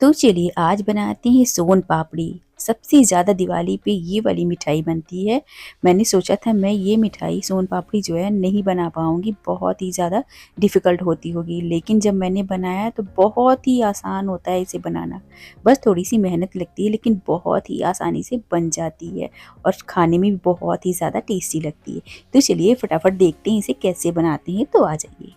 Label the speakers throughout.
Speaker 1: तो चलिए आज बनाते हैं सोन पापड़ी। सबसे ज़्यादा दिवाली पे ये वाली मिठाई बनती है। मैंने सोचा था मैं ये मिठाई सोन पापड़ी जो है नहीं बना पाऊँगी, बहुत ही ज़्यादा डिफ़िकल्ट होती होगी। लेकिन जब मैंने बनाया तो बहुत ही आसान होता है इसे बनाना। बस थोड़ी-सी मेहनत लगती है लेकिन बहुत ही आसानी से बन जाती है और खाने में भी बहुत ही ज़्यादा टेस्टी लगती है। तो चलिए फटाफट देखते हैं इसे कैसे बनाते हैं, तो आ जाइए।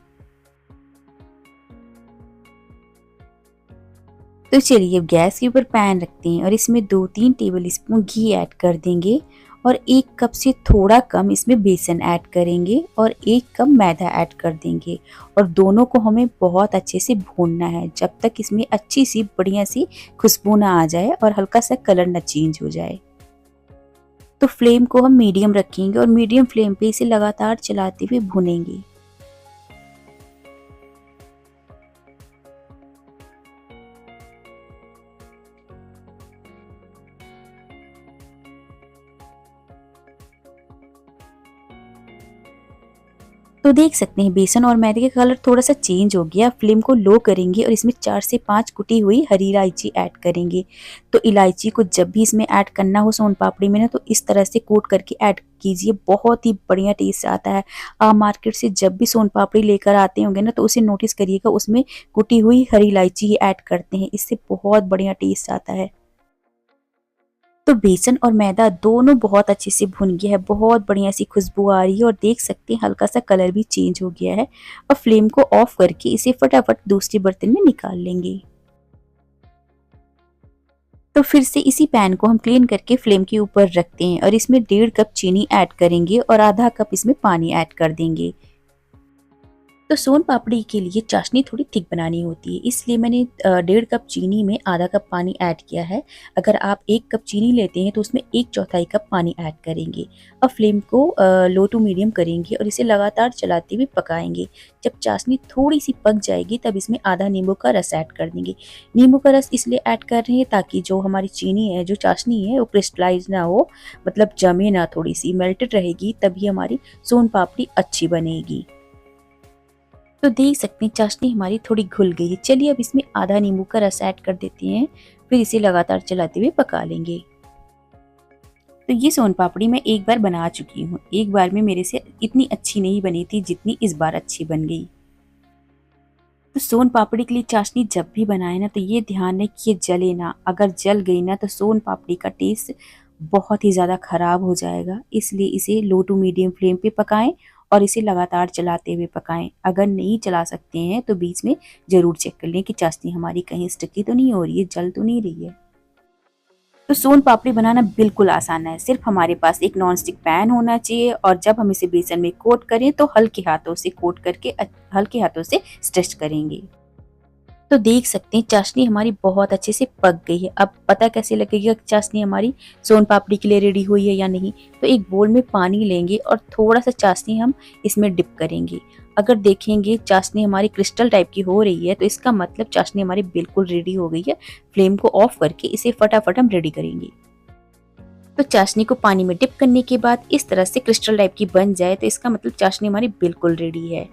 Speaker 1: तो चलिए अब गैस के ऊपर पैन रखते हैं और इसमें 2-3 टेबल स्पून घी ऐड कर देंगे और 1 कप से थोड़ा कम इसमें बेसन ऐड करेंगे और 1 कप मैदा ऐड कर देंगे और दोनों को हमें बहुत अच्छे से भूनना है जब तक इसमें अच्छी सी बढ़िया सी खुशबू ना आ जाए और हल्का सा कलर ना चेंज हो जाए। तो फ्लेम को हम मीडियम रखेंगे और मीडियम फ्लेम पे इसे लगातार चलाते हुए भुनेंगे। तो देख सकते हैं बेसन और मैदे का कलर थोड़ा सा चेंज हो गया। फ्लेम को लो करेंगे और इसमें 4 से 5 कुटी हुई हरी इलायची ऐड करेंगे। तो इलायची को जब भी इसमें ऐड करना हो सोन पापड़ी में ना, तो इस तरह से कूट करके ऐड कीजिए, बहुत ही बढ़िया टेस्ट आता है। आप मार्केट से जब भी सोन पापड़ी लेकर आते होंगे ना, तो उसे नोटिस करिएगा उसमें कुटी हुई हरी इलायची ही ऐड करते हैं, इससे बहुत बढ़िया टेस्ट आता है। तो बेसन और मैदा दोनों बहुत अच्छे से भुन गया है, बहुत बढ़िया सी खुशबू आ रही है और देख सकते हैं हल्का सा कलर भी चेंज हो गया है। और फ्लेम को ऑफ करके इसे फटाफट दूसरे बर्तन में निकाल लेंगे। तो फिर से इसी पैन को हम क्लीन करके फ्लेम के ऊपर रखते हैं और इसमें 1.5 कप चीनी ऐड करेंगे और आधा कप इसमें पानी ऐड कर देंगे। तो सोन पापड़ी के लिए चाशनी थोड़ी थिक बनानी होती है, इसलिए मैंने 1.5 कप चीनी में आधा कप पानी ऐड किया है। अगर आप 1 कप चीनी लेते हैं तो उसमें 1/4 कप पानी ऐड करेंगे। अब फ्लेम को लो टू मीडियम करेंगे और इसे लगातार चलाते हुए पकाएंगे। जब चाशनी थोड़ी सी पक जाएगी तब इसमें आधा नींबू का रस ऐड कर देंगे। नींबू का रस इसलिए ऐड कर रहे हैं ताकि जो हमारी चीनी है, जो चाशनी है, वो क्रिस्टलाइज ना हो, मतलब जमे ना, थोड़ी सी मेल्टेड रहेगी, तभी हमारी सोन पापड़ी अच्छी बनेगी। तो देख सकते हैं चाशनी हमारी थोड़ी घुल गई है। चलिए अब इसमें आधा नींबू का रस ऐड कर देते हैं, फिर इसे लगातार चलाते हुए पका लेंगे। तो ये सोन पापड़ी मैं एक बार बना चुकी हूँ। एक बार में मेरे से इतनी अच्छी नहीं बनी थी जितनी इस बार अच्छी बन गई। तो सोन पापड़ी के लिए चाशनी जब भी बनाए ना, तो ये ध्यान है कि ये जले ना। अगर जल गई ना तो सोन पापड़ी का टेस्ट बहुत ही ज़्यादा खराब हो जाएगा। इसलिए इसे लो टू मीडियम फ्लेम पे पकाएं और इसे लगातार चलाते हुए पकाएं। अगर नहीं चला सकते हैं तो बीच में ज़रूर चेक कर लें कि चाशनी हमारी कहीं स्टिकी तो नहीं हो रही है, जल तो नहीं रही है। तो सोन पापड़ी बनाना बिल्कुल आसान है। सिर्फ हमारे पास एक नॉन स्टिक पैन होना चाहिए और जब हम इसे बेसन में कोट करें तो हल्के हाथों से कोट करके हल्के हाथों से स्ट्रेच करेंगे। तो देख सकते हैं चाशनी हमारी बहुत अच्छे से पक गई है। अब पता कैसे लगेगा कि चाशनी हमारी सोन पापड़ी के लिए रेडी हुई है या नहीं? तो एक बोल में पानी लेंगे और थोड़ा सा चाशनी हम इसमें डिप करेंगे। अगर देखेंगे चाशनी हमारी क्रिस्टल टाइप की हो रही है तो इसका मतलब चाशनी हमारी बिल्कुल रेडी हो गई है। फ्लेम को ऑफ करके इसे फटाफट हम रेडी करेंगे। तो चाशनी को पानी में डिप करने के बाद इस तरह से क्रिस्टल टाइप की बन जाए तो इसका मतलब चाशनी हमारी बिल्कुल रेडी है।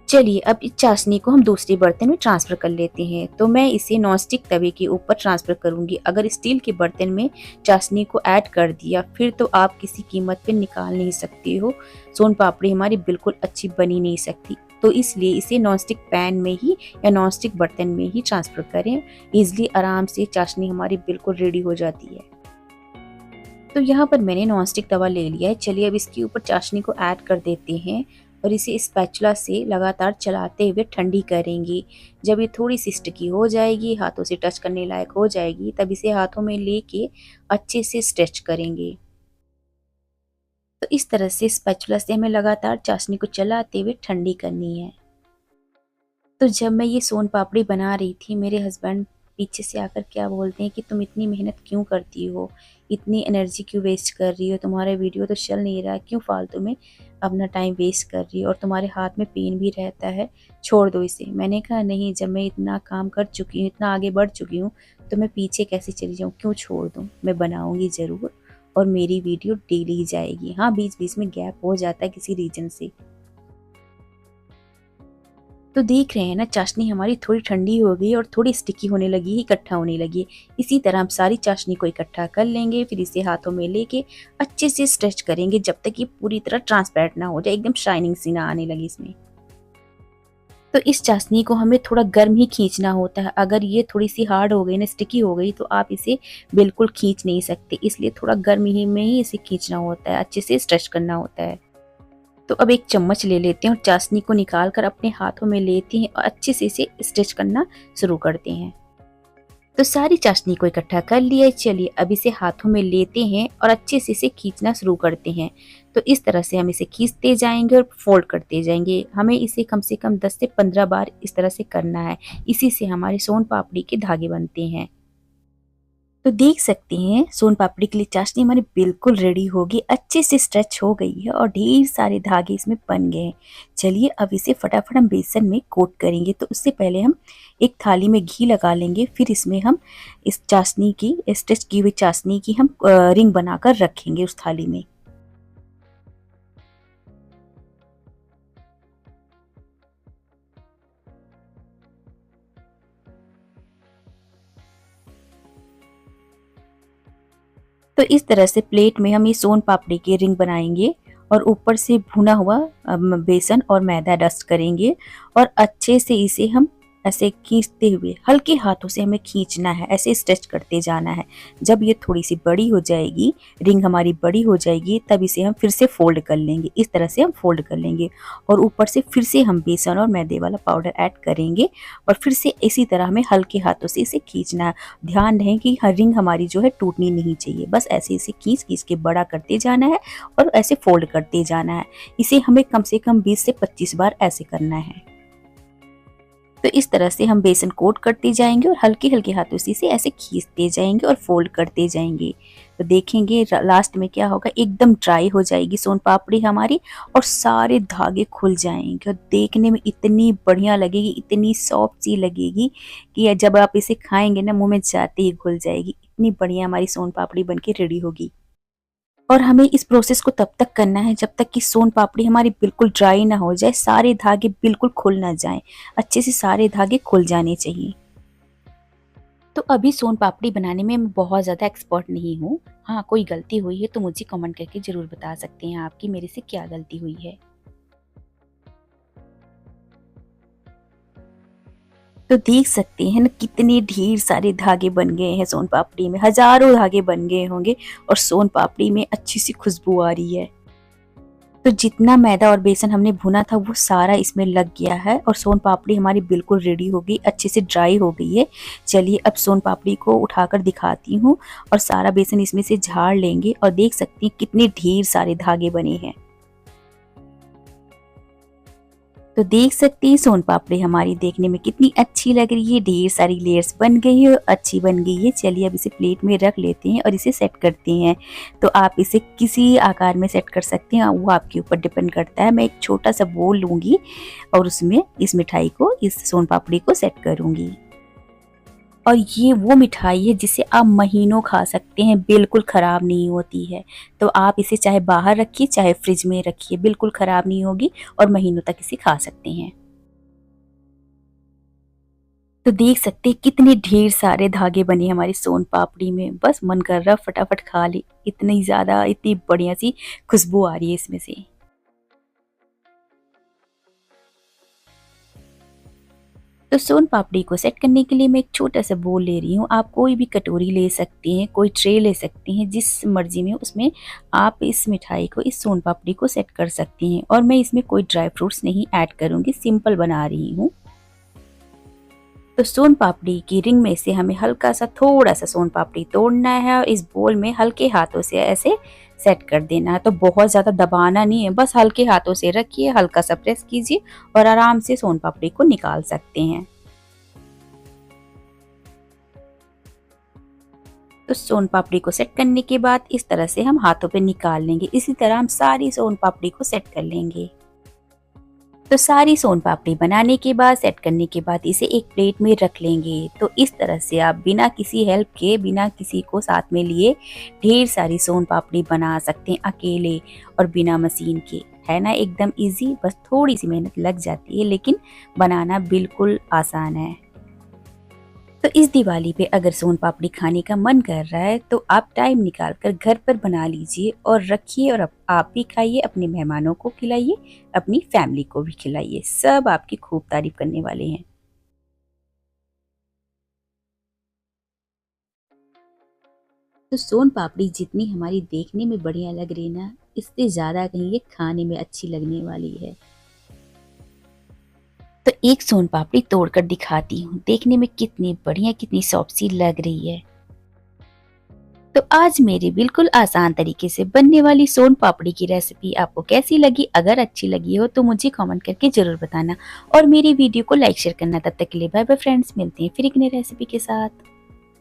Speaker 1: चलिए अब इस चाशनी को हम दूसरे बर्तन में ट्रांसफ़र कर लेते हैं। तो मैं इसे नॉनस्टिक तवे के ऊपर ट्रांसफ़र करूँगी। अगर स्टील के बर्तन में चाशनी को ऐड कर दिया फिर तो आप किसी कीमत पे निकाल नहीं सकते हो। सोन पापड़ी हमारी बिल्कुल अच्छी बन ही नहीं सकती। तो इसलिए इसे नॉनस्टिक पैन में ही या नॉनस्टिक बर्तन में ही ट्रांसफ़र करें। ईज़िली आराम से चाशनी हमारी बिल्कुल रेडी हो जाती है। तो यहाँ पर मैंने नॉनस्टिक तवा ले लिया है। चलिए अब इसके ऊपर चाशनी को ऐड कर देते हैं और इसे स्पैचुला से लगातार चलाते हुए ठंडी करेंगे। जब ये थोड़ी सी स्टिकी हो जाएगी, हाथों से टच करने लायक हो जाएगी, तब इसे हाथों में लेके अच्छे से स्ट्रेच करेंगे। तो इस तरह से स्पैचुला से हमें लगातार चाशनी को चलाते हुए ठंडी करनी है। तो जब मैं ये सोन पापड़ी बना रही थी, मेरे हस्बैंड पीछे से आकर क्या बोलते हैं कि तुम इतनी मेहनत क्यों करती हो, इतनी एनर्जी क्यों वेस्ट कर रही हो, तुम्हारा वीडियो तो चल नहीं रहा, क्यों फालतू में अपना टाइम वेस्ट कर रही हो और तुम्हारे हाथ में पेन भी रहता है, छोड़ दो इसे। मैंने कहा नहीं, जब मैं इतना काम कर चुकी हूँ, इतना आगे बढ़ चुकी हूँ, तो मैं पीछे कैसे चली जाऊँ, क्यों छोड़ दूँ। मैं बनाऊँगी ज़रूर और मेरी वीडियो डेली ही जाएगी। हाँ, बीच बीच में गैप हो जाता है किसी रीज़न से। तो देख रहे हैं ना, चाशनी हमारी थोड़ी ठंडी हो गई और थोड़ी स्टिकी होने लगी है, इकट्ठा होने लगी है। इसी तरह हम सारी चाशनी को इकट्ठा कर लेंगे, फिर इसे हाथों में लेके अच्छे से स्ट्रेच करेंगे जब तक ये पूरी तरह ट्रांसपेरेंट ना हो जाए, एकदम शाइनिंग सी ना आने लगी इसमें। तो इस चाशनी को हमें थोड़ा गर्म ही खींचना होता है। अगर ये थोड़ी सी हार्ड हो गई ना, स्टिकी हो गई, तो आप इसे बिल्कुल खींच नहीं सकते, इसलिए थोड़ा गर्म ही में ही इसे खींचना होता है, अच्छे से स्ट्रेच करना होता है। तो अब एक चम्मच ले लेते हैं और चाशनी को निकाल कर अपने हाथों में लेते हैं और अच्छे से इसे स्ट्रेच करना शुरू करते हैं। तो सारी चाशनी को इकट्ठा कर लिया है। चलिए अब इसे हाथों में लेते हैं और अच्छे से इसे खींचना शुरू करते हैं। तो इस तरह से हम इसे खींचते जाएंगे और फोल्ड करते जाएंगे। हमें इसे कम से कम 10 से 15 बार इस तरह से करना है। इसी से हमारे सोन पापड़ी के धागे बनते हैं। तो देख सकते हैं सोन पापड़ी के लिए चाशनी हमारी बिल्कुल रेडी होगी, अच्छे से स्ट्रेच हो गई है और ढेर सारे धागे इसमें बन गए हैं। चलिए अब इसे फटाफट हम बेसन में कोट करेंगे। तो उससे पहले हम एक थाली में घी लगा लेंगे, फिर इसमें हम इस चाशनी की, स्ट्रेच की हुई चाशनी की हम रिंग बनाकर रखेंगे उस थाली में। तो इस तरह से प्लेट में हम ये सोन पापड़ी की रिंग बनाएंगे और ऊपर से भुना हुआ बेसन और मैदा डस्ट करेंगे और अच्छे से इसे हम ऐसे खींचते हुए हल्के हाथों से हमें खींचना है, ऐसे स्ट्रेच करते जाना है। जब ये थोड़ी सी बड़ी हो जाएगी, रिंग हमारी बड़ी हो जाएगी, तब इसे हम फिर से फोल्ड कर लेंगे। इस तरह से हम फोल्ड कर लेंगे और ऊपर से फिर से हम बेसन और मैदे वाला पाउडर ऐड करेंगे और फिर से इसी तरह हमें हल्के हाथों से इसे खींचना है। ध्यान रहे कि हर रिंग हमारी जो है टूटनी नहीं चाहिए, बस ऐसे इसे खींच खींच के बड़ा करते जाना है और ऐसे फोल्ड करते जाना है। इसे हमें कम से कम 20 से 25 बार ऐसे करना है। तो इस तरह से हम बेसन कोट करते जाएंगे और हल्के हल्के हाथों से इसे ऐसे खींचते जाएंगे और फोल्ड करते जाएंगे। तो देखेंगे लास्ट में क्या होगा, एकदम ड्राई हो जाएगी सोन पापड़ी हमारी और सारे धागे खुल जाएंगे और देखने में इतनी बढ़िया लगेगी, इतनी सॉफ्ट सी लगेगी कि जब आप इसे खाएंगे ना, मुंह में जाते ही घुल जाएगी। इतनी बढ़िया हमारी सोन पापड़ी बनके रेडी होगी। और हमें इस प्रोसेस को तब तक करना है जब तक कि सोन पापड़ी हमारी बिल्कुल ड्राई ना हो जाए, सारे धागे बिल्कुल खुल ना जाएं। अच्छे से सारे धागे खुल जाने चाहिए। तो अभी सोन पापड़ी बनाने में मैं बहुत ज़्यादा एक्सपर्ट नहीं हूँ। हाँ, कोई गलती हुई है तो मुझे कमेंट करके ज़रूर बता सकते हैं आपकी मेरे से क्या गलती हुई है। तो देख सकते हैं ना, कितने ढेर सारे धागे बन गए हैं सोन पापड़ी में, हजारों धागे बन गए होंगे और सोन पापड़ी में अच्छी सी खुशबू आ रही है। तो जितना मैदा और बेसन हमने भुना था वो सारा इसमें लग गया है और सोन पापड़ी हमारी बिल्कुल रेडी हो गई, अच्छे से ड्राई हो गई है। चलिए अब सोन पापड़ी को उठाकर दिखाती हूँ और सारा बेसन इसमें से झाड़ लेंगे और देख सकती हैं कितने ढेर सारे धागे बने हैं। तो देख सकते हैं सोन पापड़ी हमारी देखने में कितनी अच्छी लग रही है, ढेर सारी लेयर्स बन गई है और अच्छी बन गई है। चलिए अब इसे प्लेट में रख लेते हैं और इसे सेट करते हैं। तो आप इसे किसी आकार में सेट कर सकते हैं, वो आपके ऊपर डिपेंड करता है। मैं एक छोटा सा बोल लूँगी और उसमें इस मिठाई को, इस सोन पापड़ी को सेट करूँगी। और ये वो मिठाई है जिसे आप महीनों खा सकते हैं, बिल्कुल ख़राब नहीं होती है। तो आप इसे चाहे बाहर रखिए चाहे फ्रिज में रखिए, बिल्कुल ख़राब नहीं होगी और महीनों तक इसे खा सकते हैं। तो देख सकते हैं कितने ढेर सारे धागे बने हमारी सोन पापड़ी में, बस मन कर रहा फटाफट खा ले, इतनी ज़्यादा, इतनी बढ़िया सी खुशबू आ रही है इसमें से। तो सोन पापड़ी को सेट करने के लिए मैं एक छोटा सा बोल ले रही हूँ। आप कोई भी कटोरी ले सकते हैं, कोई ट्रे ले सकते हैं, जिस मर्जी में उसमें आप इस मिठाई को, इस सोन पापड़ी को सेट कर सकते हैं। और मैं इसमें कोई ड्राई फ्रूट्स नहीं ऐड करूँगी, सिंपल बना रही हूँ। तो सोन पापड़ी की रिंग में से हमें हल्का सा, थोड़ा सा सोन पापड़ी तोड़ना है और इस बोल में हल्के हाथों से ऐसे सेट कर देना है। तो बहुत ज़्यादा दबाना नहीं है, बस हल्के हाथों से रखिए, हल्का सा प्रेस कीजिए और आराम से सोन पापड़ी को निकाल सकते हैं। तो सोन पापड़ी को सेट करने के बाद इस तरह से हम हाथों पे निकाल लेंगे। इसी तरह हम सारी सोन पापड़ी को सेट कर लेंगे। तो सारी सोन पापड़ी बनाने के बाद, सेट करने के बाद इसे एक प्लेट में रख लेंगे। तो इस तरह से आप बिना किसी हेल्प के, बिना किसी को साथ में लिए ढेर सारी सोन पापड़ी बना सकते हैं अकेले और बिना मशीन के। है ना एकदम इजी, बस थोड़ी सी मेहनत लग जाती है लेकिन बनाना बिल्कुल आसान है। तो इस दिवाली पे अगर सोन पापड़ी खाने का मन कर रहा है तो आप टाइम निकाल कर घर पर बना लीजिए और रखिए, और आप भी खाइए, अपने मेहमानों को खिलाइए, अपनी फैमिली को भी खिलाइए। सब आपकी खूब तारीफ करने वाले हैं। तो सोन पापड़ी जितनी हमारी देखने में बढ़िया लग रही है ना, इससे ज्यादा कहीं ये खाने में अच्छी लगने वाली है। तो एक सोन पापड़ी तोड़कर दिखाती हूँ, देखने में कितनी बढ़िया, कितनी सॉफ्ट सी लग रही है। तो आज मेरी बिल्कुल आसान तरीके से बनने वाली सोन पापड़ी की रेसिपी आपको कैसी लगी? अगर अच्छी लगी हो तो मुझे कमेंट करके जरूर बताना और मेरी वीडियो को लाइक शेयर करना। तब तक के लिए बाय बाय फ्रेंड्स, मिलते हैं फिर एक नई रेसिपी के साथ।